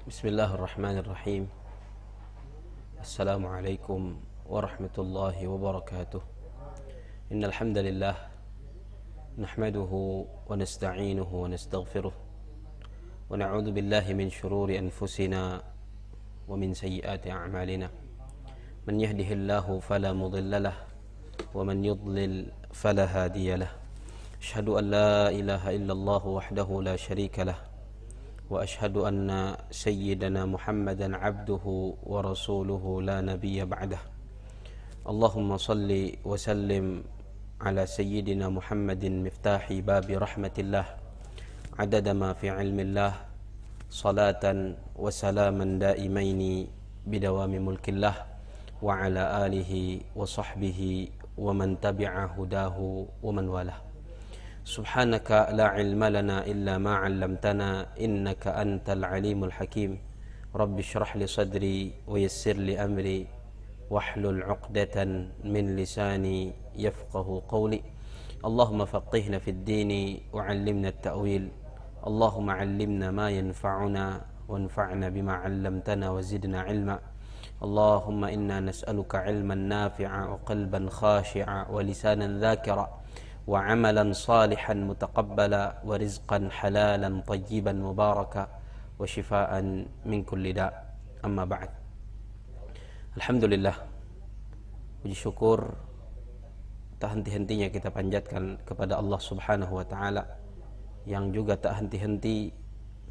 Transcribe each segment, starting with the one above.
Bismillahirrahmanirrahim. Assalamualaikum warahmatullahi wabarakatuh. Innal hamdalillah nahmaduhu wa nasta'inuhu wa nastaghfiruh wa na'udzu billahi min shururi anfusina wa min sayyiati a'malina. Man yahdihillahu fala mudilla lahu wa man yudlil fala hadiya lahu. Asyhadu an la ilaha illallah wahdahu la syarika lahu وأشهد أن سيدنا محمدا عبده ورسوله لا نبي بعده اللهم صل وسلم على سيدنا محمد مفتاح باب رحمة الله عدد ما في علم الله صلاة وسلاما دائمين بدوام ملك الله وعلى آله وصحبه ومن تبع هداه ومن والاه سبحانك لا علم لنا إلا ما علمتنا إنك أنت العليم الحكيم رب اشرح لي صدري ويسر لي أمري واحلل عقدة من لساني يفقه قولي اللهم فقهنا في الدين وعلمنا التأويل اللهم علمنا ما ينفعنا وانفعنا بما علمتنا وزدنا علما اللهم إنا نسألك علما نافعا وقلبا خاشعا ولسانا ذاكرا وعملا صالحا متقبلا ورزقا حلالا طيبا مباركا وشفاء من كل داء أما بعد. Alhamdulillah, puji syukur tak henti-hentinya kita panjatkan kepada Allah Subhanahu wa taala yang juga tak henti-henti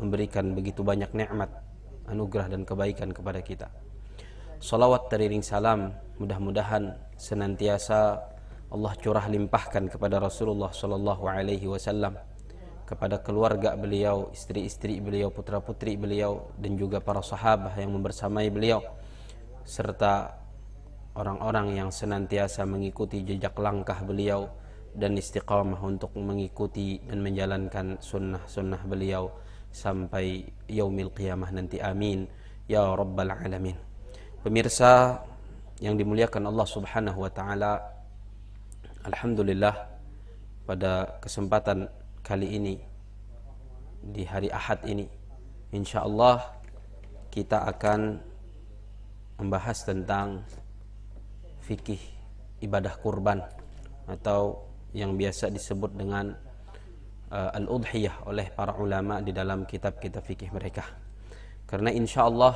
memberikan begitu banyak nikmat, anugerah dan kebaikan kepada kita. Salawat teriring salam mudah-mudahan senantiasa Allah curah limpahkan kepada Rasulullah sallallahu alaihi wasallam, kepada keluarga beliau, istri-istri beliau, putra-putri beliau, dan juga para sahabat yang membersamai beliau, serta orang-orang yang senantiasa mengikuti jejak langkah beliau dan istiqamah untuk mengikuti dan menjalankan sunnah-sunnah beliau sampai yaumil qiyamah nanti. Amin ya rabbal alamin. Pemirsa yang dimuliakan Allah Subhanahu wa taala, alhamdulillah pada kesempatan kali ini di hari Ahad ini insyaallah kita akan membahas tentang fikih ibadah kurban atau yang biasa disebut dengan al-udhiyah oleh para ulama di dalam kitab-kitab fikih mereka. Karena insyaallah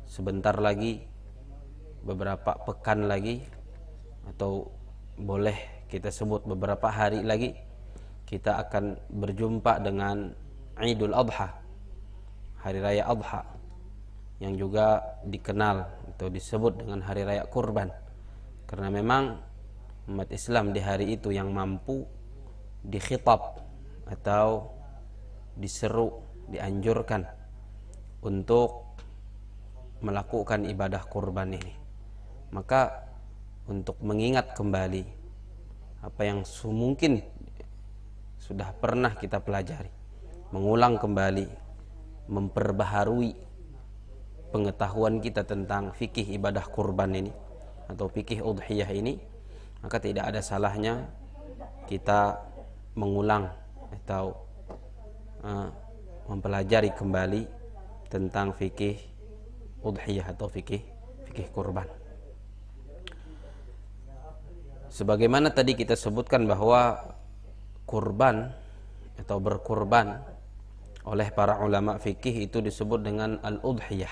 sebentar lagi, beberapa pekan lagi, atau boleh kita sebut beberapa hari lagi, kita akan berjumpa dengan Idul Adha, hari raya Adha, yang juga dikenal atau disebut dengan hari raya kurban. Karena memang umat Islam di hari itu yang mampu dikhitab atau diseru, dianjurkan untuk melakukan ibadah kurban ini. Maka untuk mengingat kembali apa yang mungkin sudah pernah kita pelajari, mengulang kembali, memperbaharui pengetahuan kita tentang fikih ibadah kurban ini atau fikih udhiyah ini, maka tidak ada salahnya kita mengulang atau mempelajari kembali tentang fikih udhiyah atau fikih kurban. Sebagaimana tadi kita sebutkan bahwa kurban atau berkurban oleh para ulama fikih itu disebut dengan al-udhiyah.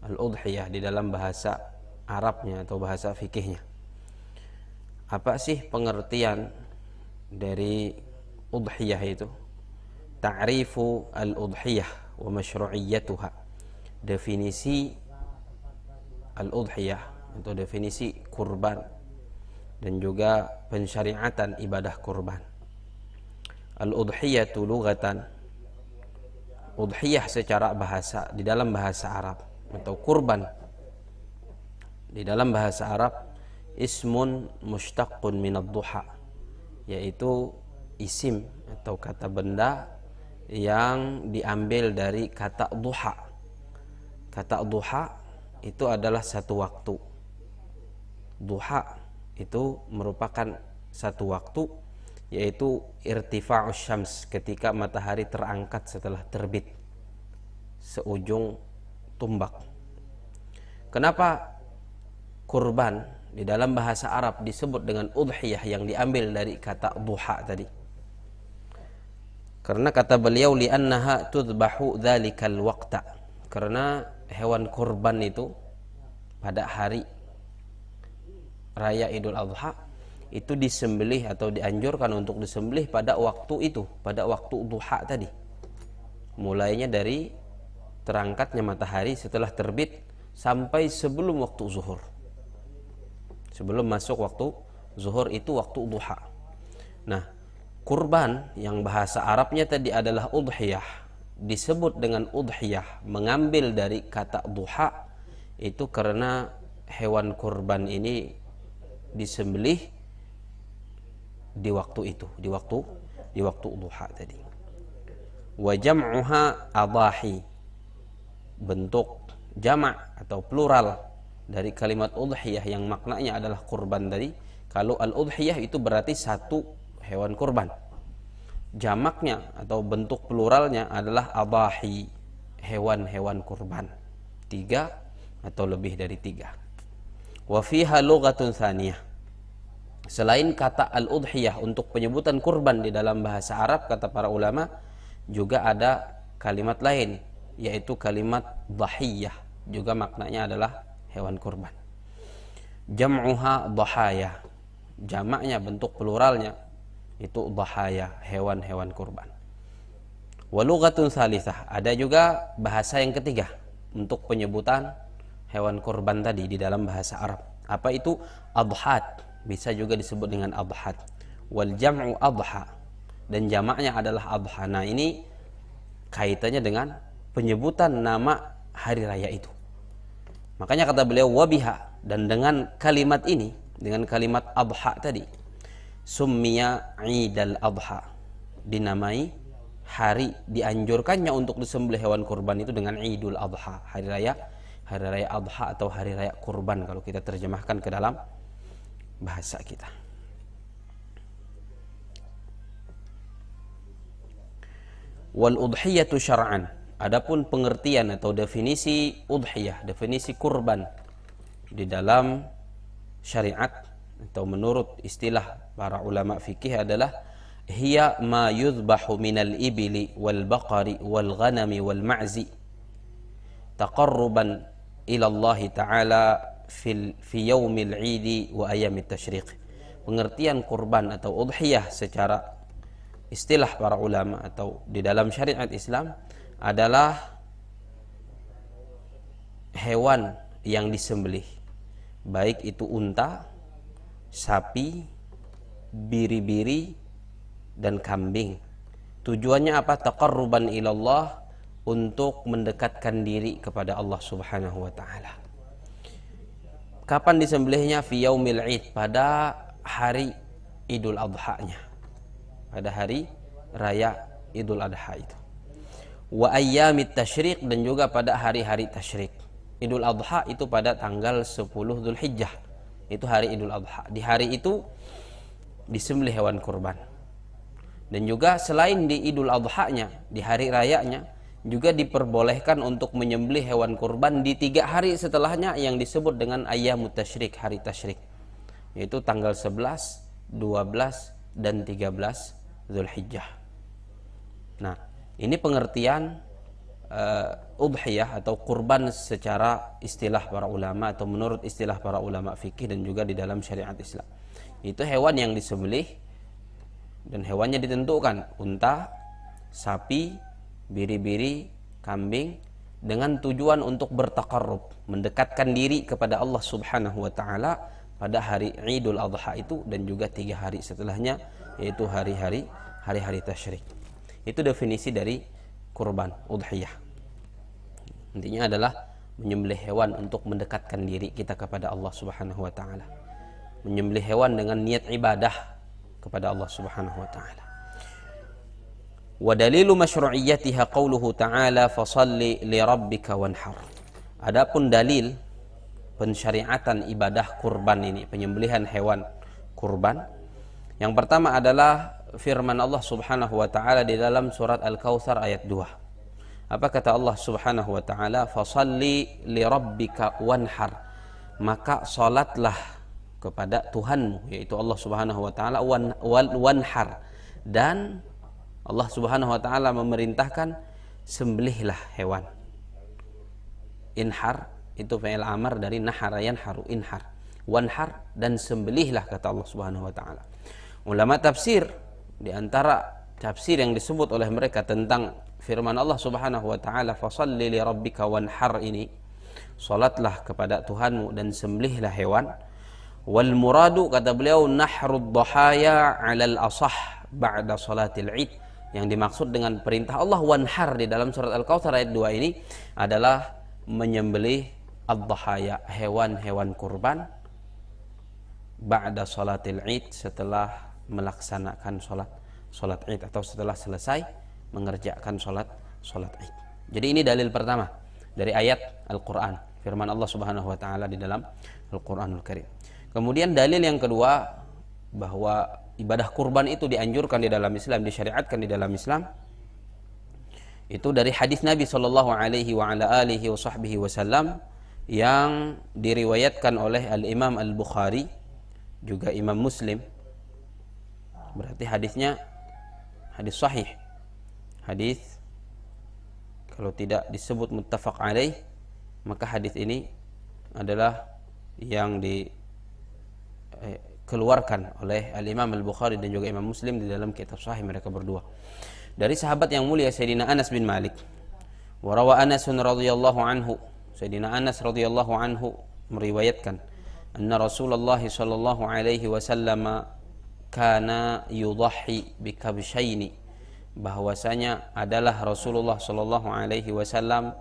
Al-udhiyah di dalam bahasa Arabnya atau bahasa fikihnya. Apa sih pengertian dari udhiyah itu? Ta'rifu al-udhiyah wa masyru'iyyatuha. Definisi al-udhiyah atau definisi kurban dan juga pensyariatan ibadah kurban. Al-udhiyatu lughatan, udhiyah secara bahasa di dalam bahasa Arab, atau kurban di dalam bahasa Arab, ismun mushtaqqun minad duha, yaitu isim atau kata benda yang diambil dari kata duha. Kata duha itu adalah satu waktu. Duha itu merupakan satu waktu, yaitu irtifa'us syams, ketika matahari terangkat setelah terbit. seujung tumbak. Kenapa kurban di dalam bahasa Arab disebut dengan udhiyah yang diambil dari kata duha tadi? Karena kata beliau li'annaha tudbahu dzalikal waqta. Karena hewan kurban itu pada hari raya Idul Adha itu disembelih atau dianjurkan untuk disembelih pada waktu itu, pada waktu duha tadi. Mulainya dari terangkatnya matahari setelah terbit sampai sebelum waktu zuhur. Sebelum masuk waktu zuhur itu waktu duha. Nah, kurban yang bahasa Arabnya tadi adalah udhiyah, disebut dengan udhiyah, mengambil dari kata duha, itu karena hewan kurban ini disembelih di waktu itu, di waktu duha tadi. Wa jam'uha adahi, bentuk jamak atau plural dari kalimat udhiyah yang maknanya adalah kurban tadi. Kalau al-udhiyah itu berarti satu hewan kurban. Jamaknya atau bentuk pluralnya adalah adahi, hewan-hewan kurban. 3 atau lebih dari 3. Wa fiha lughatun tsaniyah. Selain kata al-udhiyah untuk penyebutan kurban di dalam bahasa Arab, kata para ulama, juga ada kalimat lain, yaitu kalimat dhahiyah, juga maknanya adalah hewan kurban. Jam'uha dhahaya, jamaknya bentuk pluralnya itu dhahaya, hewan-hewan kurban. Wa lughatun tsalitsah, ada juga bahasa yang ketiga untuk penyebutan hewan kurban tadi di dalam bahasa Arab. Apa itu? Adhat, bisa juga disebut dengan adhat. Wal jam'u adha, dan jamaknya adalah adha. Nah, ini kaitannya dengan penyebutan nama hari raya itu. Makanya kata beliau wabiha, dan dengan kalimat ini, dengan kalimat adha tadi, summiya Idul Adha, dinamai hari dianjurkannya untuk disembelih hewan kurban itu dengan Idul Adha, hari raya Adha atau hari raya kurban kalau kita terjemahkan ke dalam bahasa kita. Wal udhiyatu syar'an, adapun pengertian atau definisi udhiyah, definisi kurban di dalam syariat atau menurut istilah para ulama fikih adalah hiya ma yudhbahu minal ibili wal baqari wal ghanami wal ma'zi taqarruban ila Allah Ta'ala fi yaumil 'idi wa ayamit tasyriq. Pengertian kurban atau udhiyah secara istilah para ulama atau di dalam syariat Islam adalah hewan yang disembelih, baik itu unta, sapi, biri-biri, dan kambing. Tujuannya apa? Taqarruban ilallah, untuk mendekatkan diri kepada Allah Subhanahu wa taala. Kapan disembelihnya? Fi yaumil 'id, pada hari Idul Adha-nya, pada hari raya Idul Adha itu. Wa ayyamit tasyriq, dan juga pada hari-hari tasyrik. Idul Adha itu pada tanggal 10 Dzulhijjah, itu hari Idul Adha. Di hari itu disembelih hewan kurban. Dan juga selain di Idul Adha-nya, di hari rayanya, juga diperbolehkan untuk menyembelih hewan kurban di 3 hari setelahnya yang disebut dengan ayyamut tasyrik, hari tasyrik, yaitu tanggal 11, 12, dan 13 Dzulhijjah. Nah, ini pengertian udhiyah atau kurban secara istilah para ulama atau menurut istilah para ulama fikih dan juga di dalam syariat Islam. Itu hewan yang disembelih dan hewannya ditentukan unta, sapi, biri-biri, kambing, dengan tujuan untuk bertaqarrub, mendekatkan diri kepada Allah Subhanahu wa taala pada hari Idul Adha itu dan juga 3 hari setelahnya, yaitu hari-hari tasyrik. Itu definisi dari kurban udhiyah. Intinya adalah menyembelih hewan untuk mendekatkan diri kita kepada Allah Subhanahu wa taala. Menyembelih hewan dengan niat ibadah kepada Allah Subhanahu wa taala. Wa dalilu masyru'iyyatiha qauluhu ta'ala fasalli li rabbika wanhar. Adapun dalil pensyariatan ibadah kurban ini, penyembelihan hewan kurban, yang pertama adalah firman Allah Subhanahu wa taala di dalam surat Al-Kautsar ayat 2. Apa kata Allah Subhanahu wa taala? Fasalli li rabbika wanhar. Maka salatlah kepada Tuhanmu, yaitu Allah Subhanahu wa taala, wanhar. Dan Allah Subhanahu wa taala memerintahkan sembelihlah hewan. Inhar itu fi'il amar dari nahara yanharu, inhar. Wanhar, dan sembelihlah kata Allah Subhanahu wa taala. Ulama tafsir, di antara tafsir yang disebut oleh mereka tentang firman Allah Subhanahu wa taala fasalli li rabbika wanhar ini, salatlah kepada Tuhanmu dan sembelihlah hewan. Wal muradu, kata beliau, nahrud dhahaya 'alal asah ba'da salatil Id. Yang dimaksud dengan perintah Allah wanhar di dalam surat Al-Kautsar ayat 2 ini adalah menyembelih ad-dhahaya, hewan-hewan kurban, ba'da salatil Id, setelah melaksanakan salat Id, atau setelah selesai mengerjakan salat Id. Jadi ini dalil pertama dari ayat Al-Qur'an, firman Allah Subhanahu wa taala di dalam Al-Qur'anul Karim. Kemudian dalil yang kedua, bahwa ibadah kurban itu dianjurkan di dalam Islam, disyariatkan di dalam Islam, itu dari hadis Nabi sallallahu alaihi wa ala alihi wa sahbihi wasallam yang diriwayatkan oleh Al-Imam Al-Bukhari juga Imam Muslim. Berarti hadisnya hadis sahih. Hadis kalau tidak disebut muttafaq alaih, maka hadis ini adalah yang dikeluarkan oleh Al-Imam Al-Bukhari dan juga Imam Muslim di dalam kitab sahih mereka berdua. Dari sahabat yang mulia Sayyidina Anas bin Malik. Wa rawa Anas radhiyallahu anhu, Sayyidina Anas radhiyallahu anhu meriwayatkan, anna Rasulullah sallallahu alaihi wasallam kana yudhhi bikabshaini, bahwasanya adalah Rasulullah sallallahu alaihi wasallam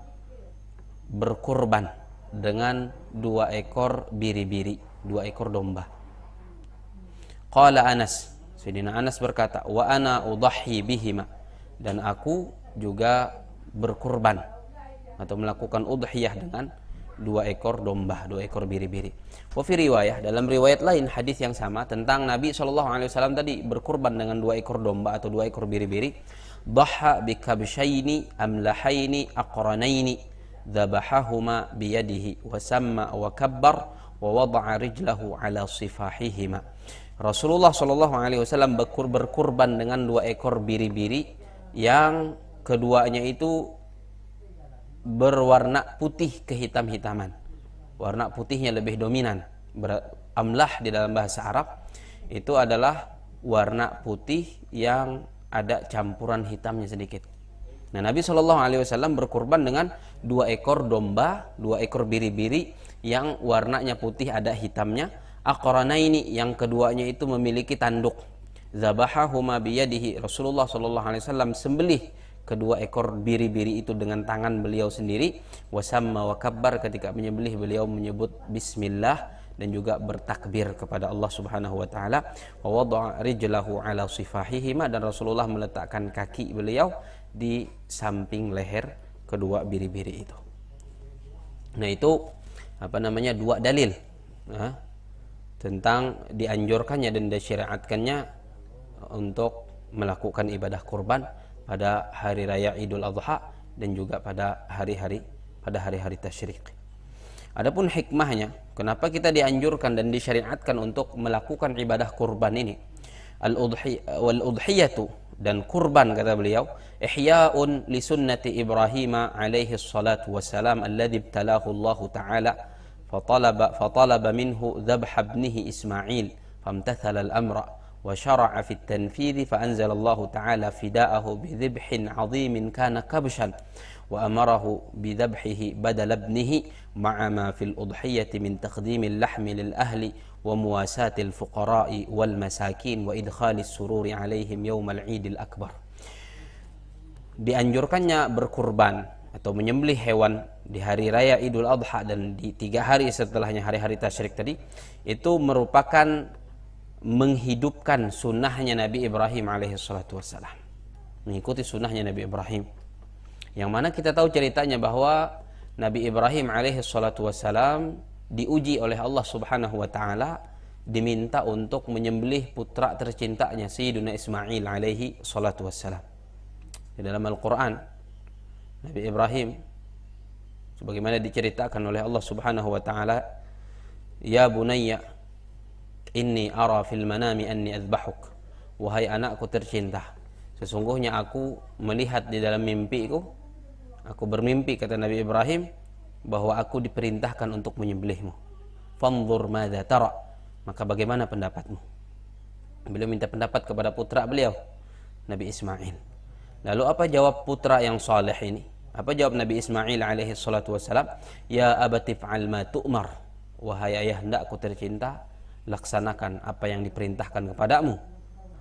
berkurban dengan 2 ekor biri-biri, 2 ekor domba. Qala Anas, Sayyidina Anas berkata, wa ana udhhi bihima, dan aku juga berkurban atau melakukan udhiyah dengan 2 ekor domba, 2 ekor biri-biri. Wa fi riwayah, dalam riwayat lain hadis yang sama tentang Nabi SAW tadi berkurban dengan 2 ekor domba atau 2 ekor biri-biri. Dhaha bikabshaini amlahaini aqranaini dzabahahuma biyadihi wa samma wa kabbar wa wada'a rijlahu ala sifahihima. Rasulullah SAW berkurban dengan 2 ekor biri-biri yang keduanya itu berwarna putih kehitam-hitaman. Warna putihnya lebih dominan. Amlah di dalam bahasa Arab itu adalah warna putih yang ada campuran hitamnya sedikit. Nah, Nabi SAW berkurban dengan 2 ekor domba, 2 ekor biri-biri yang warnanya putih ada hitamnya. Aqranaini, yang keduanya itu memiliki tanduk. Zabahahuma biyadihi, Rasulullah SAW sembelih kedua ekor biri-biri itu dengan tangan beliau sendiri. Wasamma wa kabbar, ketika menyembelih beliau menyebut bismillah dan juga bertakbir kepada Allah Subhanahu wa taala. Wa wada'a rijlahu ala sifahihima, dan Rasulullah meletakkan kaki beliau di samping leher kedua biri-biri itu. Nah, itu 2 dalil tentang dianjurkannya dan disyariatkannya untuk melakukan ibadah kurban pada hari raya Idul Adha dan juga pada hari-hari tasyrik. Adapun hikmahnya, kenapa kita dianjurkan dan disyariatkan untuk melakukan ibadah kurban ini? Al-udhiyatu, dan kurban kata beliau, ihya'un li sunnati Ibrahim alaihi salatu wassalam alladhi ibtalahu Allah ta'ala fatalaba minhu dhabha ibnihi Ismail famtathala al-amra وشرع في التنفيذ فأنزل الله تعالى فداءه بذبح عظيم كان كبشا وأمره بذبحه بدل ابنه مع ما في الأضحية من تقديم اللحم للأهل ومواساة الفقراء والمساكين وإدخال السرور عليهم يوم العيد الأكبر. Dianjurkannya berkurban atau menyembelih hewan di hari raya Idul Adha dan di 3 hari setelahnya, hari-hari tasyrik tadi, itu merupakan menghidupkan sunnahnya Nabi Ibrahim alaihi salatu wassalam, mengikuti sunnahnya Nabi Ibrahim, yang mana kita tahu ceritanya bahwa Nabi Ibrahim alaihi salatu wassalam diuji oleh Allah Subhanahu wa taala, diminta untuk menyembelih putra tercintanya Sayyidina Ismail alaihi salatu wassalam. Di dalam Al-Qur'an Nabi Ibrahim sebagaimana diceritakan oleh Allah Subhanahu wa taala, "Ya bunayya, inni ara fil manami anni adbahuk." Wahai anakku tercinta, sesungguhnya aku melihat di dalam mimpiku, aku bermimpi, kata Nabi Ibrahim, bahwa aku diperintahkan untuk menyembelihmu. Fanzur madza tara, maka bagaimana pendapatmu? Beliau minta pendapat kepada putra beliau, Nabi Ismail. Lalu apa jawab putra yang saleh ini? Apa jawab Nabi Ismail alaihi salatu wassalam? Ya abati fa'al ma tu'mar. Wahai ayah hendakku tercinta, laksanakan apa yang diperintahkan kepadamu.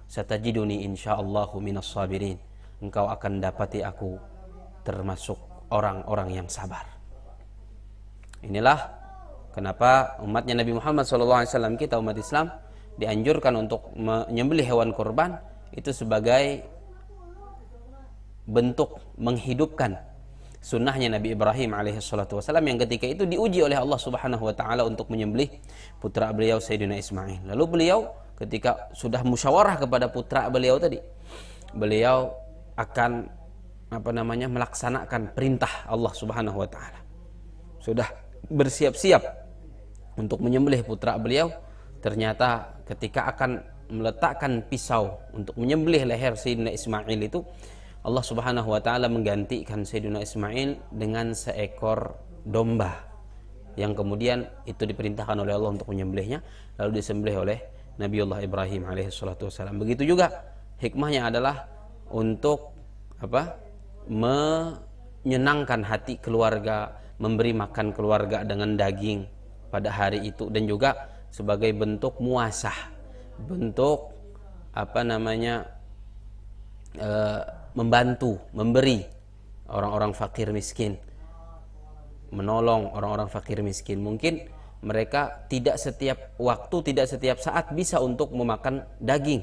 Satajiduni insyaallahu minas sabirin. Engkau akan dapati aku termasuk orang-orang yang sabar. Inilah kenapa umatnya Nabi Muhammad SAW, kita umat Islam, dianjurkan untuk menyembelih hewan kurban itu sebagai bentuk menghidupkan sunnahnya Nabi Ibrahim alaihissalatu wassalam yang ketika itu diuji oleh Allah Subhanahu wa taala untuk menyembelih putra beliau Sayyidina Ismail. Lalu beliau ketika sudah musyawarah kepada putra beliau tadi, beliau akan melaksanakan perintah Allah Subhanahu wa taala. Sudah bersiap-siap untuk menyembelih putra beliau, ternyata ketika akan meletakkan pisau untuk menyembelih leher Sayyidina Ismail itu, Allah Subhanahu wa taala menggantikan Sayyidina Ismail dengan seekor domba yang kemudian itu diperintahkan oleh Allah untuk menyembelihnya, lalu disembelih oleh Nabiullah Ibrahim alaihi salatu wasallam. Begitu juga hikmahnya adalah untuk menyenangkan hati keluarga, memberi makan keluarga dengan daging pada hari itu, dan juga sebagai bentuk muasah, bentuk membantu, memberi orang-orang fakir miskin, menolong orang-orang fakir miskin. Mungkin mereka tidak setiap waktu, tidak setiap saat bisa untuk memakan daging.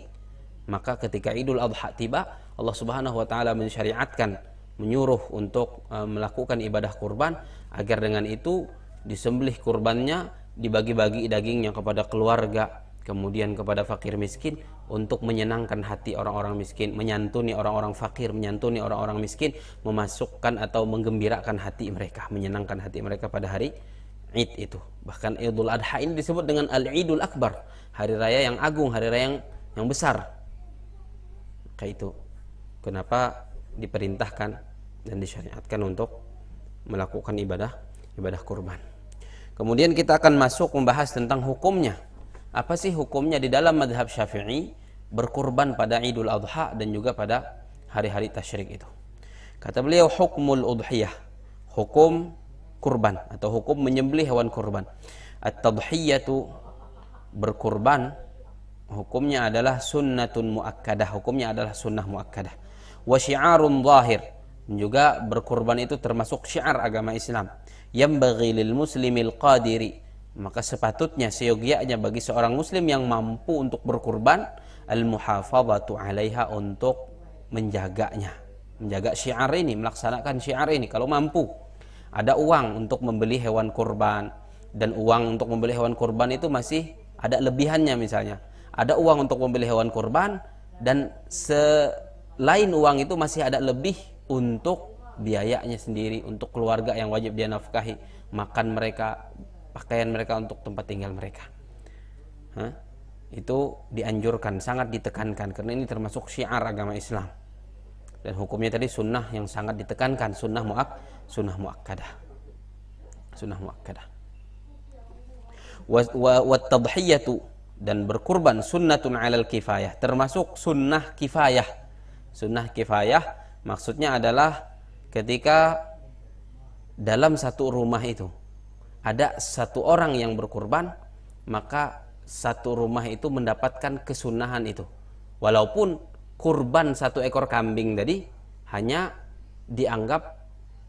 Maka ketika Idul Adha tiba, Allah Subhanahu wa taala mensyariatkan, menyuruh untuk melakukan ibadah kurban, agar dengan itu disembelih kurbannya, dibagi-bagi dagingnya kepada keluarga, kemudian kepada fakir miskin, untuk menyenangkan hati orang-orang miskin, menyantuni orang-orang fakir, menyantuni orang-orang miskin, memasukkan atau menggembirakan hati mereka, menyenangkan hati mereka pada hari Id itu. Bahkan Idul Adha ini disebut dengan Al-Idul Akbar, hari raya yang agung, hari raya yang besar. Kayak itu kenapa diperintahkan dan disyariatkan untuk melakukan ibadah kurban. Kemudian kita akan masuk membahas tentang hukumnya. Apa sih hukumnya di dalam mazhab Syafi'i berkurban pada Idul Adha dan juga pada hari-hari tasyrik itu? Kata beliau, hukmul udhiyah, hukum kurban atau hukum menyembelih hewan kurban. At-tadhiyatu, berkurban, hukumnya adalah sunnatun muakkadah, hukumnya adalah sunnah muakkadah. Wa syi'arun zahir, juga berkurban itu termasuk syiar agama Islam. Yambaghi lil muslimil qadiri, maka sepatutnya, seyogianya bagi seorang muslim yang mampu untuk berkurban, al-muhafadzatu 'alaiha, untuk menjaganya, menjaga syiar ini, melaksanakan syiar ini. Kalau mampu, ada uang untuk membeli hewan kurban, dan uang untuk membeli hewan kurban itu masih ada lebihannya. Misalnya ada uang untuk membeli hewan kurban, dan selain uang itu masih ada lebih untuk biayanya sendiri, untuk keluarga yang wajib dia nafkahi, makan mereka, pakaian mereka, untuk tempat tinggal mereka. Itu dianjurkan, sangat ditekankan, karena ini termasuk syiar agama Islam. Dan hukumnya tadi sunnah yang sangat ditekankan, sunnah muakkadah. Wa tadhiyatu, dan berkurban, sunnatun 'alal kifayah, termasuk sunnah kifayah. Sunnah kifayah maksudnya adalah ketika dalam satu rumah itu ada satu orang yang berkurban, maka satu rumah itu mendapatkan kesunahan itu. Walaupun kurban satu ekor kambing tadi hanya dianggap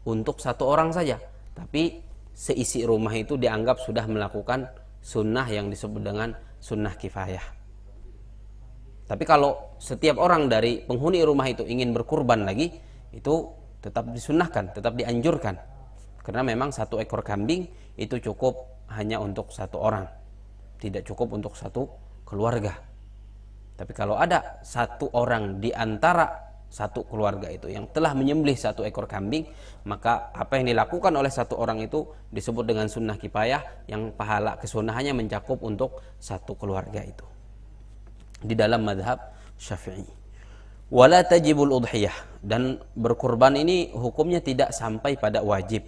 untuk satu orang saja, tapi seisi rumah itu dianggap sudah melakukan sunnah yang disebut dengan sunnah kifayah. Tapi kalau setiap orang dari penghuni rumah itu ingin berkurban lagi, itu tetap disunnahkan, tetap dianjurkan, karena memang satu ekor kambing itu cukup hanya untuk satu orang, tidak cukup untuk satu keluarga. Tapi kalau ada satu orang di antara satu keluarga itu yang telah menyembelih satu ekor kambing, maka apa yang dilakukan oleh satu orang itu disebut dengan sunnah kifayah, yang pahala kesunahannya mencakup untuk satu keluarga itu di dalam madhab Syafi'i. Wala tajibul udhiyah, dan berkurban ini hukumnya tidak sampai pada wajib,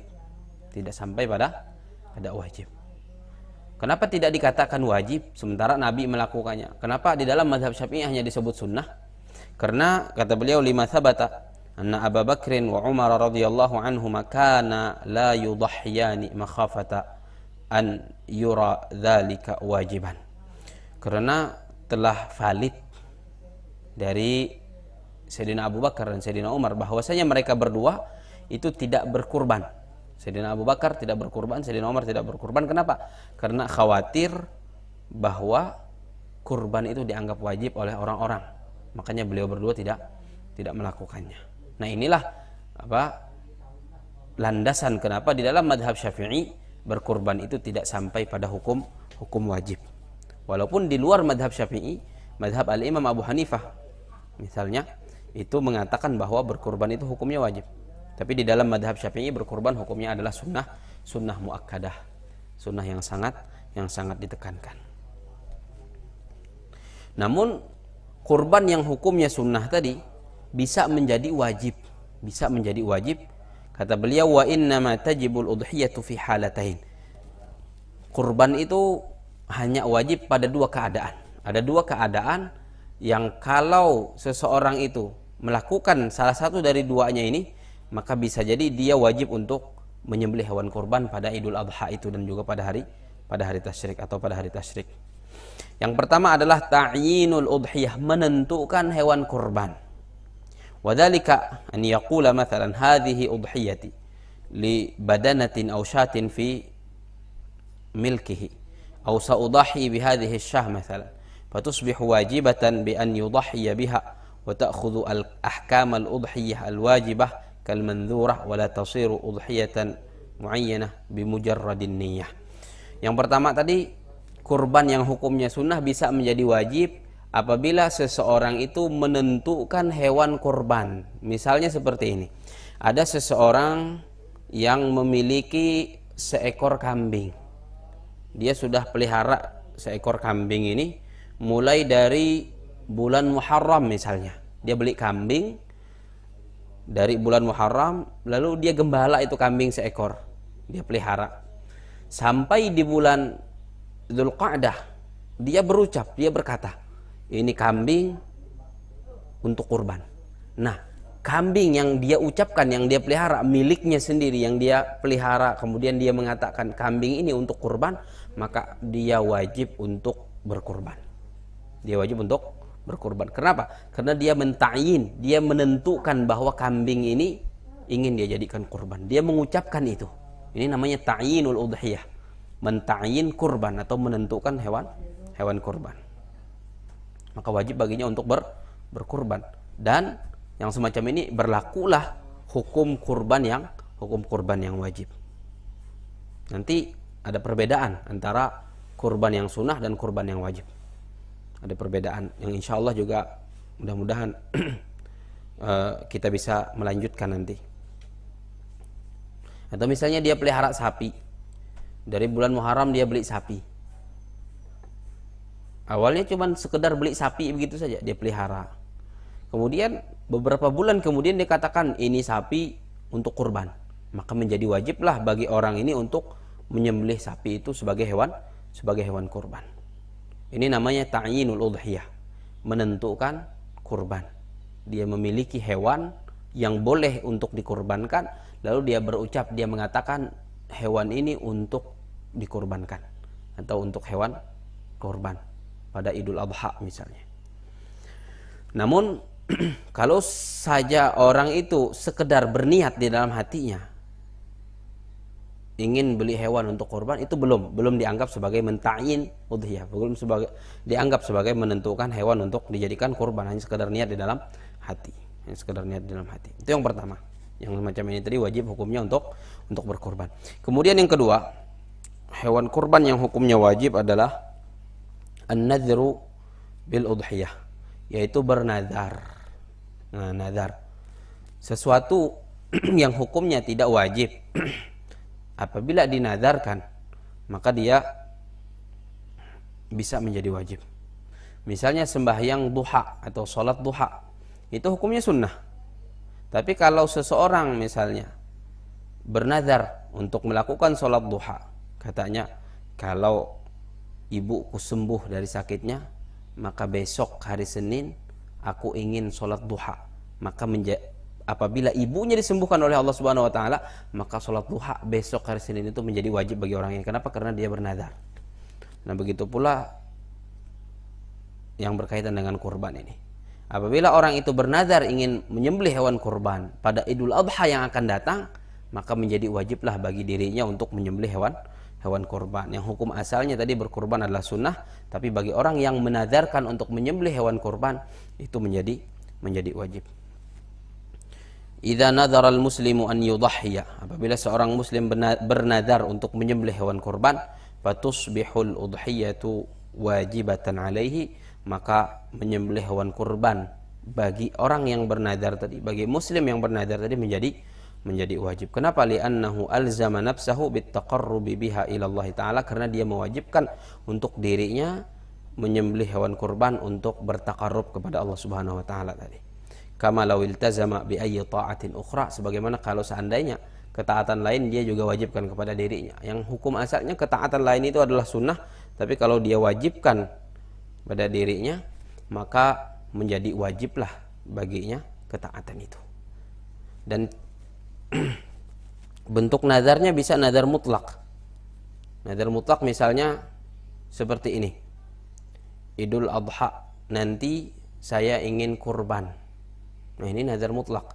tidak sampai pada wajib. Kenapa tidak dikatakan wajib sementara Nabi melakukannya? Kenapa di dalam mazhab Syafi'i hanya disebut sunnah? Karena kata beliau, lima thabata anna Abu Bakrin wa Umar radhiyallahu anhuma kana la yudhiyani makhafata an yura dzalika wajiban. Karena telah valid dari Sayyidina Abu Bakar dan Sayyidina Umar bahwasanya mereka berdua itu tidak berkurban. Sayyidina Abu Bakar tidak berkurban, Sayyidina Umar tidak berkurban. Kenapa? Karena khawatir bahwa kurban itu dianggap wajib oleh orang-orang. Makanya beliau berdua tidak melakukannya. Nah, inilah landasan kenapa di dalam madhab Syafi'i berkurban itu tidak sampai pada hukum wajib. Walaupun di luar madhab Syafi'i, madhab Al-Imam Abu Hanifah misalnya itu mengatakan bahwa berkurban itu hukumnya wajib. Tapi di dalam madhab Syafi'i berkurban hukumnya adalah sunnah muakkadah, sunnah yang sangat ditekankan. Namun kurban yang hukumnya sunnah tadi bisa menjadi wajib. Kata beliau, wa innama tajibul udhiyatu fi halatain. Kurban itu hanya wajib pada dua keadaan. Ada dua keadaan yang kalau seseorang itu melakukan salah satu dari duanya ini, maka bisa jadi dia wajib untuk menyembelih hewan kurban pada Idul Adha itu dan juga pada hari tasyrik atau pada hari tasyrik. Yang pertama adalah ta'yinul udhiyah, menentukan hewan kurban. Wadzalika an yaqula mathalan hadhihi udhiyati li badanatin aw syatin fi milkihi aw sa'udahi bi hadhihi asy-syah mathalan fatusbihu wajibatan bi an yudhhiya biha wa ta'khudhu al-ahkam al-udhiyah al-wajibah kal mandhurah wa la tasiru udhiyatan muayyanah bi mujarradin niyyah. Yang pertama tadi, kurban yang hukumnya sunnah bisa menjadi wajib apabila seseorang itu menentukan hewan kurban. Misalnya seperti ini. Ada seseorang yang memiliki seekor kambing. Dia sudah pelihara seekor kambing ini mulai dari bulan Muharram misalnya. Dia beli kambing dari bulan Muharram, lalu dia gembala itu kambing seekor. Dia pelihara. Sampai di bulan Dzulqa'dah, dia berucap, dia berkata, ini kambing untuk kurban. Nah, kambing yang dia ucapkan, yang dia pelihara, miliknya sendiri, yang dia pelihara, kemudian dia mengatakan kambing ini untuk kurban, maka dia wajib untuk berkurban. Dia wajib untuk berkurban. Kenapa? Karena dia menta'yin, dia menentukan bahwa kambing ini ingin dia jadikan kurban. Dia mengucapkan itu. Ini namanya ta'yinul udhiyah. Menta'yin kurban atau menentukan hewan kurban. Maka wajib baginya untuk berkurban. Dan yang semacam ini berlakulah hukum kurban yang wajib. Nanti ada perbedaan antara kurban yang sunnah dan kurban yang wajib. Ada perbedaan yang insya Allah juga mudah-mudahan kita bisa melanjutkan nanti. Atau misalnya dia pelihara sapi, dari bulan Muharram dia beli sapi. Awalnya cuma sekedar beli sapi begitu saja, dia pelihara. Kemudian beberapa bulan kemudian dia katakan ini sapi untuk kurban. Maka menjadi wajiblah bagi orang ini untuk menyembelih sapi itu sebagai hewan kurban. Ini namanya ta'yinul udhiyah, menentukan kurban. Dia memiliki hewan yang boleh untuk dikurbankan, lalu dia berucap, dia mengatakan hewan ini untuk dikurbankan atau untuk hewan kurban pada Idul Adha misalnya. Namun kalau saja orang itu sekedar berniat di dalam hatinya ingin beli hewan untuk kurban, itu belum dianggap sebagai menta'yin udhiyah, belum dianggap sebagai menentukan hewan untuk dijadikan kurban, hanya sekedar niat di dalam hati. Itu yang pertama. Yang macam ini tadi wajib hukumnya untuk berkurban. Kemudian yang kedua, hewan kurban yang hukumnya wajib adalah an-nadhru bil udhiyah, yaitu bernazar Nah, nazar sesuatu yang hukumnya tidak wajib apabila dinazarkan maka dia bisa menjadi wajib. Misalnya sembahyang duha atau sholat duha itu hukumnya sunnah. Tapi kalau seseorang misalnya bernazar untuk melakukan sholat duha, katanya kalau ibuku sembuh dari sakitnya maka besok hari Senin aku ingin sholat duha, maka apabila ibunya disembuhkan oleh Allah Subhanahu wa taala, maka sholat duha besok hari Senin itu menjadi wajib bagi orangnya. Kenapa? Karena dia bernazar. Nah, begitu pula yang berkaitan dengan kurban ini. Apabila orang itu bernazar ingin menyembelih hewan kurban pada Idul Adha yang akan datang, maka menjadi wajiblah bagi dirinya untuk menyembelih hewan kurban. Yang hukum asalnya tadi berkurban adalah sunnah, tapi bagi orang yang menazarkan untuk menyembelih hewan kurban itu menjadi wajib. Idza nadhara al-muslimu an yudhhiya, apabila seorang muslim bernazar untuk menyembelih hewan kurban, fatusbihul udhiyatu wajibatan alaihi, maka menyembelih hewan kurban bagi orang yang bernazar tadi, bagi muslim yang bernazar tadi menjadi wajib. Kenapa? Li'annahu alzama nafsahu bittaqarrubi biha ila Allah taala, karena dia mewajibkan untuk dirinya menyembelih hewan kurban untuk bertakarrub kepada Allah Subhanahu wa taala tadi. Kama law iltazama bi ayyi ta'atin ukhra, sebagaimana kalau seandainya ketaatan lain dia juga wajibkan kepada dirinya. Yang hukum asalnya ketaatan lain itu adalah sunnah, tapi kalau dia wajibkan pada dirinya maka menjadi wajiblah baginya ketaatan itu. Dan bentuk nazarnya bisa nazar mutlak. Nazar mutlak misalnya seperti ini. Idul Adha nanti saya ingin kurban. Nah, ini nazar mutlak.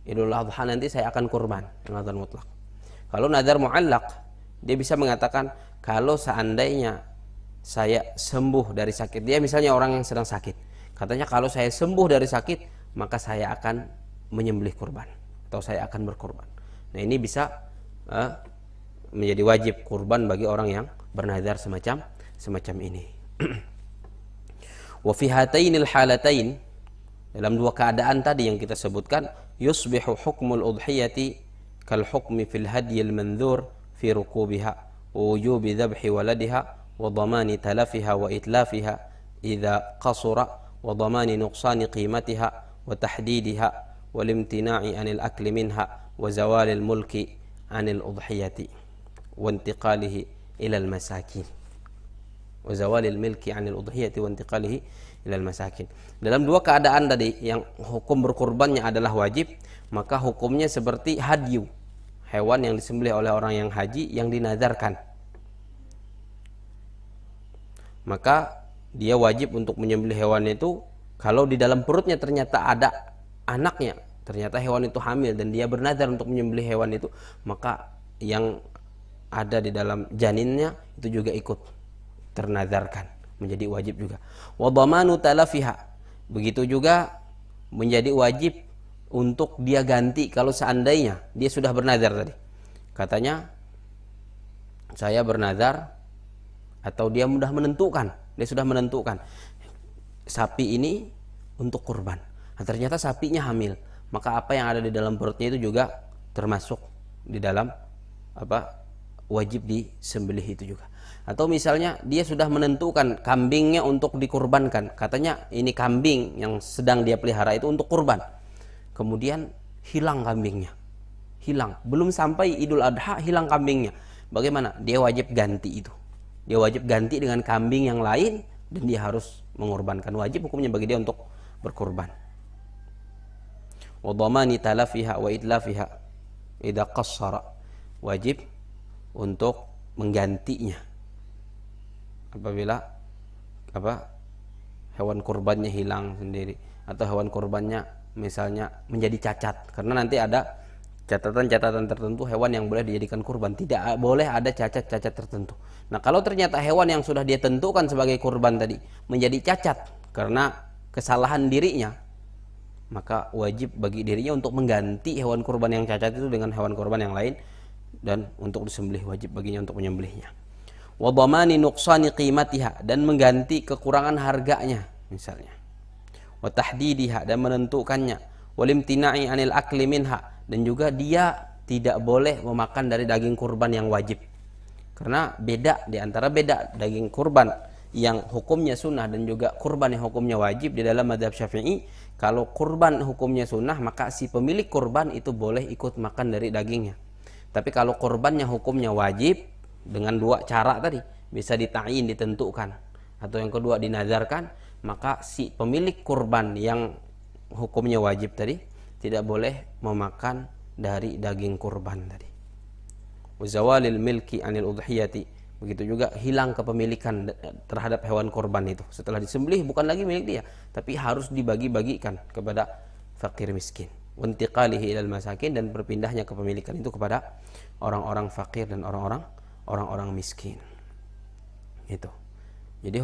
Idul Adha nanti saya akan kurban, nazar mutlak. Kalau nazar muallaq, dia bisa mengatakan kalau seandainya saya sembuh dari sakit, dia misalnya orang yang sedang sakit, katanya kalau saya sembuh dari sakit maka saya akan menyembelih kurban atau saya akan berkurban. Nah, ini bisa menjadi wajib kurban bagi orang yang bernazar semacam ini. Wa fi hatainil halatain, dalam dua keadaan tadi yang kita sebutkan, yusbihu hukmul udhiyati kal hukmi fil hadyil mandzur fi rukubiha wa wujubi dhabhi waladiha wa dhamani talafiha wa itlafiha idza qasura wa dhamani nuqsani qimatiha wa tahdidiha wal imtina'i anil akli minha wa zawalil mulki anil udhiyati wa intiqalihi ila al masakin wa zawalil milki anil udhiyati wa intiqalihi ila al masakin. Dalam dua keadaan tadi yang hukum berkurbannya adalah wajib, maka hukumnya seperti hadyu, hewan yang disembelih oleh orang yang haji yang dinazarkan. Maka dia wajib untuk menyembelih hewan itu kalau di dalam perutnya ternyata ada anaknya, ternyata hewan itu hamil dan dia bernazar untuk menyembelih hewan itu, maka yang ada di dalam janinnya itu juga ikut ternazarkan, menjadi wajib juga. Wa dhamanu talafiha, begitu juga menjadi wajib untuk dia ganti kalau seandainya dia sudah bernazar tadi. Katanya saya bernazar, atau dia sudah menentukan sapi ini untuk kurban. Nah, ternyata sapinya hamil, maka apa yang ada di dalam perutnya itu juga termasuk di dalam wajib disembelih itu juga. Atau misalnya dia sudah menentukan kambingnya untuk dikurbankan, katanya ini kambing yang sedang dia pelihara itu untuk kurban, kemudian hilang kambingnya, belum sampai Idul Adha hilang kambingnya. Bagaimana? Dia wajib ganti itu, dia wajib ganti dengan kambing yang lain dan dia harus mengorbankan. Wajib hukumnya bagi dia untuk berkurban. Wa dhamani talafiha wa idlafiha idza qassara, wajib untuk menggantinya apabila hewan kurbannya hilang sendiri atau hewan kurbannya misalnya menjadi cacat, karena nanti ada catatan-catatan tertentu hewan yang boleh dijadikan kurban, tidak boleh ada cacat-cacat tertentu. Nah, kalau ternyata hewan yang sudah dia tentukan sebagai kurban tadi menjadi cacat karena kesalahan dirinya, maka wajib bagi dirinya untuk mengganti hewan kurban yang cacat itu dengan hewan kurban yang lain, dan untuk disembelih wajib baginya untuk menyembelihnya. Wa dhamani nuqsani qimatiha, dan mengganti kekurangan harganya misalnya. Wa tahdidiha, dan menentukannya. walimtina'i anil akli minha, dan juga dia tidak boleh memakan dari daging kurban yang wajib. Karena beda di antara daging kurban yang hukumnya sunnah dan juga kurban yang hukumnya wajib. Di dalam mazhab Syafi'i, kalau kurban hukumnya sunnah, maka si pemilik kurban itu boleh ikut makan dari dagingnya. Tapi kalau kurban yang hukumnya wajib, dengan dua cara tadi, bisa dita'yin, ditentukan, atau yang kedua dinazarkan, maka si pemilik kurban yang hukumnya wajib tadi tidak boleh memakan dari daging kurban tadi. Wazawalil milki anil udhiyati, begitu juga hilang kepemilikan terhadap hewan kurban itu. Setelah disembelih bukan lagi milik dia, tapi harus dibagi-bagikan kepada fakir miskin. Wantiqalihi ilal masakin, dan berpindahnya kepemilikan itu kepada orang-orang fakir dan orang-orang miskin. Itu. Jadi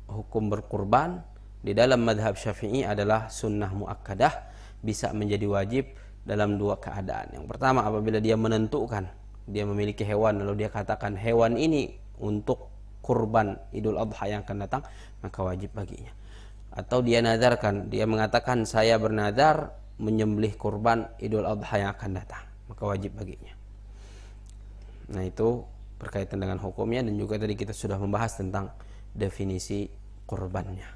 hukum berkurban di dalam madhab Syafi'i adalah sunnah muakkadah, bisa menjadi wajib dalam dua keadaan. Yang pertama, apabila dia menentukan, dia memiliki hewan lalu dia katakan hewan ini untuk kurban Idul Adha yang akan datang, maka wajib baginya. Atau dia nazarkan, dia mengatakan saya bernazar menyembelih kurban Idul Adha yang akan datang, maka wajib baginya. Nah, itu berkaitan dengan hukumnya, dan juga tadi kita sudah membahas tentang definisi kurbannya.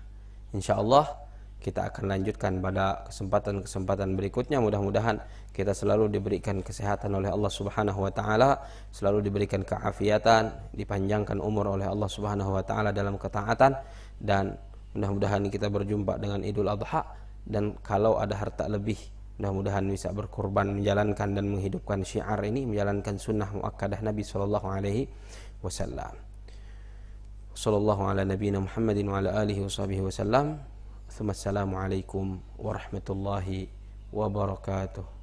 Insyaallah kita akan lanjutkan pada kesempatan-kesempatan berikutnya. Mudah-mudahan kita selalu diberikan kesehatan oleh Allah Subhanahu wa taala, selalu diberikan keafiatan, dipanjangkan umur oleh Allah Subhanahu wa taala dalam ketaatan, dan mudah-mudahan kita berjumpa dengan Idul Adha, dan kalau ada harta lebih, mudah-mudahan bisa berkurban, menjalankan dan menghidupkan syiar ini, menjalankan sunnah muakkadah Nabi sallallahu alaihi wasallam. Sallallahu ala nabiyina Muhammadin wa ala alihi washabihi wasallam. Assalamualaikum warahmatullahi wabarakatuh.